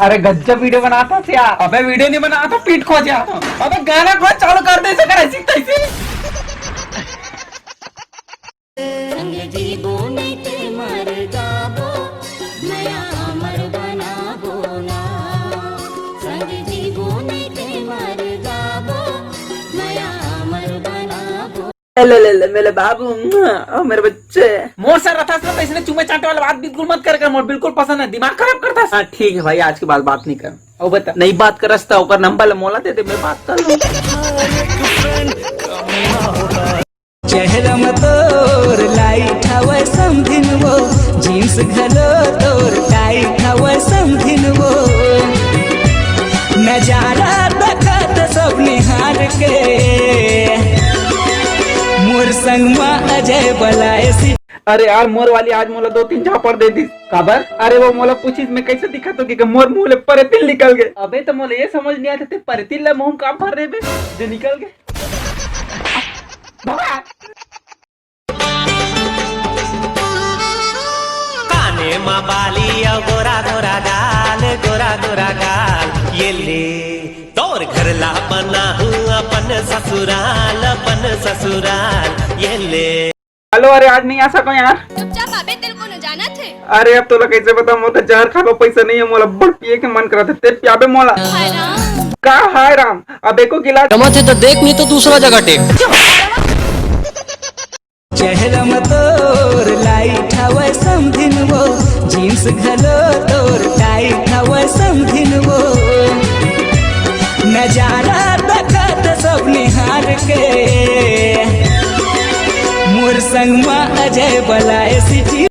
अरे गज्जब वीडियो बनाता था यार। अबे वीडियो नहीं बनाता, पीठ खो जा। अबे गाना कौन चालू कर दे, ऐसे कर, ऐसे तैसे। ले मेरे बाबू मेरे बच्चे। मोर सर रथा से इसने चूमे चाटे वाला बात बिल्कुल मत कर, मोर बिल्कुल पसंद है, दिमाग खराब करता है। हाँ ठीक है भाई, आज के बाद बात नहीं कर। और बता, नहीं बात कर रस्ता होकर नंबर मोला दे दे, मैं बात कर लूं। चेहरा में तोर लाइट हवा समथिन वो, जीन्स घलो तोर टाइट हवा समथिन वो, नजारा देखत सब निहार के, मोर संग में अजय बलाए सी। अरे यार मोर वाली आज मोला 2-3 झापड़ दे दी। खबर? अरे वो मोला पूछी मैं कैसे दिखा तो कि मोर मुंह ले परतिल निकल गए। अबे तो मोला ये समझ नहीं आता थे परतिल ले मुंह का भर रहे बे जो निकल गए। काने मा बाली गोरा गोरा गाल, गोरा गोरा गाल, ये ले तोर घर ला बना हूँ अपन ससुराल, अपन ससुराल, ये ले। हेलो, अरे आज नहीं आ सको यार। चुपचाप आबे, तेरे को न जाना थे। अरे अब तो कैसे बता, मोला जहर खाबो पैसा नहीं है, मोला बड़ पिए के मन करा था, तेरे पियाबे मोला। हाय राम। का हाय राम? अब एको गिलास समझ तो देख, नहीं तो दूसरा जगह टेक। चेहरा में तोर लाइट हवा समथिन वो, जीन्स घलो तोर टाइट हवा समथिन वो, नजारा देखत सब निहार के, मोर संग में अजय बलाए सिटी।